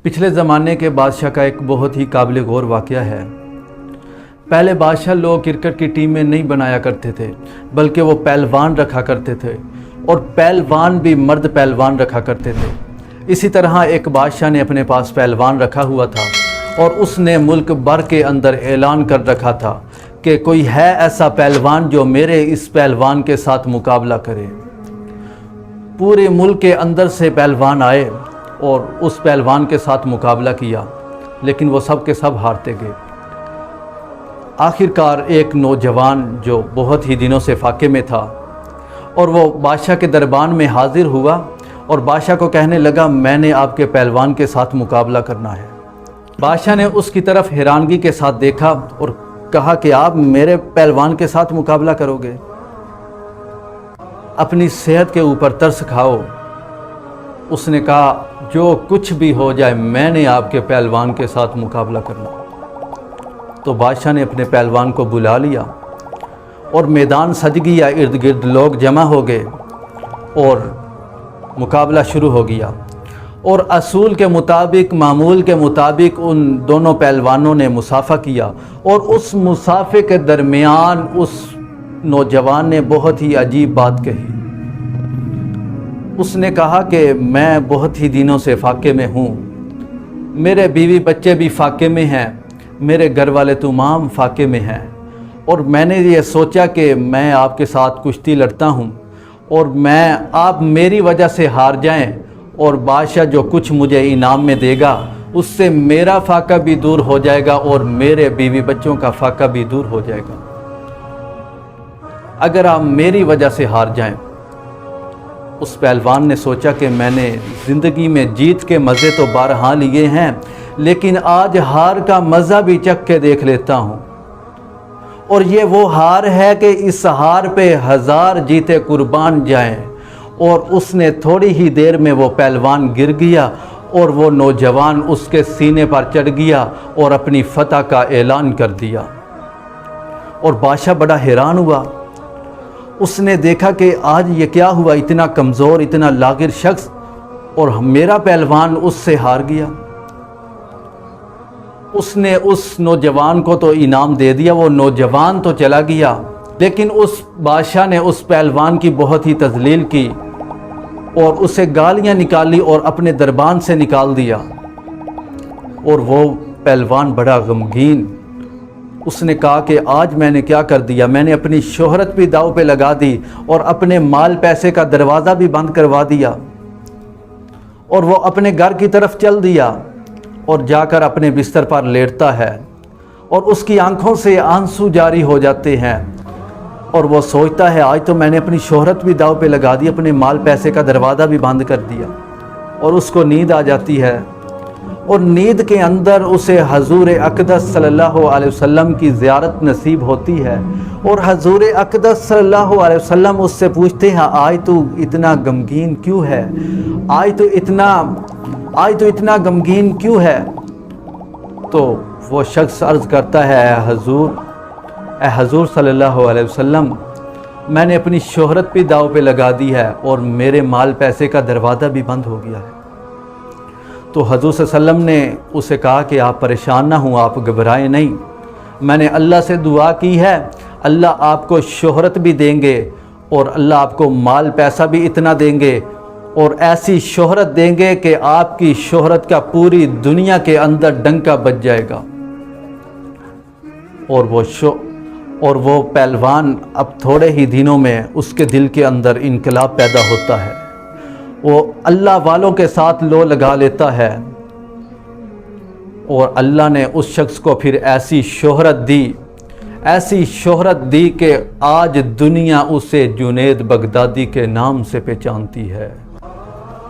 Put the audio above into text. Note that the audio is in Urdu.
پچھلے زمانے کے بادشاہ کا ایک بہت ہی قابل غور واقعہ ہے۔ پہلے بادشاہ لوگ کرکٹ کی ٹیم میں نہیں بنایا کرتے تھے، بلکہ وہ پہلوان رکھا کرتے تھے، اور پہلوان بھی مرد پہلوان رکھا کرتے تھے۔ اسی طرح ایک بادشاہ نے اپنے پاس پہلوان رکھا ہوا تھا، اور اس نے ملک بھر کے اندر اعلان کر رکھا تھا کہ کوئی ہے ایسا پہلوان جو میرے اس پہلوان کے ساتھ مقابلہ کرے۔ پورے ملک کے اندر سے پہلوان آئے اور اس پہلوان کے ساتھ مقابلہ کیا، لیکن وہ سب کے سب ہارتے گئے۔ آخرکار ایک نوجوان جو بہت ہی دنوں سے فاقے میں تھا، اور وہ بادشاہ کے دربان میں حاضر ہوا اور بادشاہ کو کہنے لگا، میں نے آپ کے پہلوان کے ساتھ مقابلہ کرنا ہے۔ بادشاہ نے اس کی طرف حیرانگی کے ساتھ دیکھا اور کہا کہ آپ میرے پہلوان کے ساتھ مقابلہ کرو گے؟ اپنی صحت کے اوپر ترس کھاؤ۔ اس نے کہا، جو کچھ بھی ہو جائے میں نے آپ کے پہلوان کے ساتھ مقابلہ کرنا۔ تو بادشاہ نے اپنے پہلوان کو بلا لیا اور میدان سج گیا، ارد گرد لوگ جمع ہو گئے اور مقابلہ شروع ہو گیا۔ اور اصول کے مطابق، معمول کے مطابق ان دونوں پہلوانوں نے مصافحہ کیا، اور اس مصافحے کے درمیان اس نوجوان نے بہت ہی عجیب بات کہی۔ اس نے کہا کہ میں بہت ہی دنوں سے فاقے میں ہوں، میرے بیوی بچے بھی فاقے میں ہیں، میرے گھر والے تمام فاقے میں ہیں، اور میں نے یہ سوچا کہ میں آپ کے ساتھ کشتی لڑتا ہوں، اور آپ میری وجہ سے ہار جائیں، اور بادشاہ جو کچھ مجھے انعام میں دے گا اس سے میرا فاقہ بھی دور ہو جائے گا اور میرے بیوی بچوں کا فاقہ بھی دور ہو جائے گا۔ اگر آپ میری وجہ سے ہار جائیں۔ اس پہلوان نے سوچا کہ میں نے زندگی میں جیت کے مزے تو بارہا لیے ہیں، لیکن آج ہار کا مزہ بھی چکھ کے دیکھ لیتا ہوں، اور یہ وہ ہار ہے کہ اس ہار پہ 1000 جیتے قربان جائیں۔ اور اس نے تھوڑی ہی دیر میں وہ پہلوان گر گیا، اور وہ نوجوان اس کے سینے پر چڑھ گیا اور اپنی فتح کا اعلان کر دیا۔ اور بادشاہ بڑا حیران ہوا۔ اس نے دیکھا کہ آج یہ کیا ہوا، اتنا کمزور، اتنا لاغر شخص، اور میرا پہلوان اس سے ہار گیا۔ اس نے اس نوجوان کو تو انعام دے دیا، وہ نوجوان تو چلا گیا، لیکن اس بادشاہ نے اس پہلوان کی بہت ہی تذلیل کی اور اسے گالیاں نکالی اور اپنے دربان سے نکال دیا۔ اور وہ پہلوان بڑا غمگین، اس نے کہا کہ آج میں نے کیا کر دیا، میں نے اپنی شہرت بھی داؤ پہ لگا دی اور اپنے مال پیسے کا دروازہ بھی بند کروا دیا۔ اور وہ اپنے گھر کی طرف چل دیا اور جا کر اپنے بستر پر لیٹتا ہے، اور اس کی آنکھوں سے آنسو جاری ہو جاتے ہیں، اور وہ سوچتا ہے آج تو میں نے اپنی شہرت بھی داؤ پہ لگا دی، اپنے مال پیسے کا دروازہ بھی بند کر دیا۔ اور اس کو نیند آ جاتی ہے، اور نیند کے اندر اسے حضور اقدس صلی اللہ علیہ وسلم کی زیارت نصیب ہوتی ہے، اور حضور اقدس صلی اللہ علیہ وسلم اس سے پوچھتے ہیں، آج تو اتنا غمگین کیوں ہے؟ آج تو اتنا غمگین کیوں ہے؟ تو وہ شخص عرض کرتا ہے، اے حضور صلی اللہ علیہ وسلم، میں نے اپنی شہرت بھی داؤ پہ لگا دی ہے، اور میرے مال پیسے کا دروازہ بھی بند ہو گیا ہے۔ تو حضور صلی اللہ علیہ وسلم نے اسے کہا کہ آپ پریشان نہ ہوں، آپ گھبرائیں نہیں، میں نے اللہ سے دعا کی ہے، اللہ آپ کو شہرت بھی دیں گے، اور اللہ آپ کو مال پیسہ بھی اتنا دیں گے، اور ایسی شہرت دیں گے کہ آپ کی شہرت کا پوری دنیا کے اندر ڈنکا بج جائے گا۔ اور وہ پہلوان اب تھوڑے ہی دنوں میں اس کے دل کے اندر انقلاب پیدا ہوتا ہے، وہ اللہ والوں کے ساتھ لو لگا لیتا ہے، اور اللہ نے اس شخص کو پھر ایسی شہرت دی کہ آج دنیا اسے جنید بغدادی کے نام سے پہچانتی ہے۔